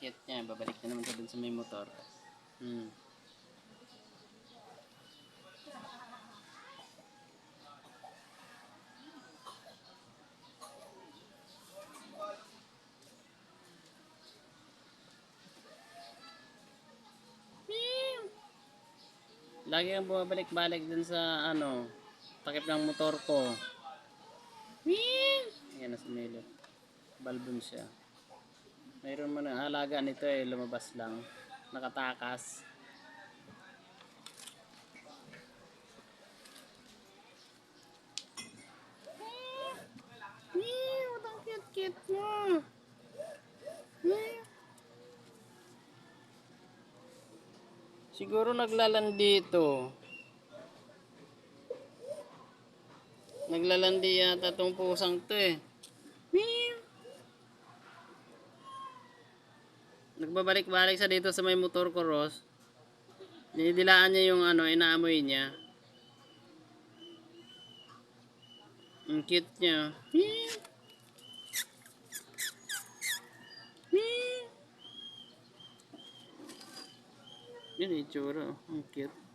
cute niya. Babalik na naman siya dun sa may motor. Hmm. Lagi kang bumabalik-balik dun sa ano, takip ng motor ko. Ayan na si Milo. Balbon siya. Mayroon mo na alaga nito eh, lumabas lang. Nakatakas. Ang cute-cute mo. Siguro naglalandi ito. Naglalandi yata itong pusang to eh. Nagbabalik-balik sa dito sa may motor ko, Ross. Dinidilaan niya yung ano, inaamoy niya. Ang cute niya. Yun, itsura. Ang cute.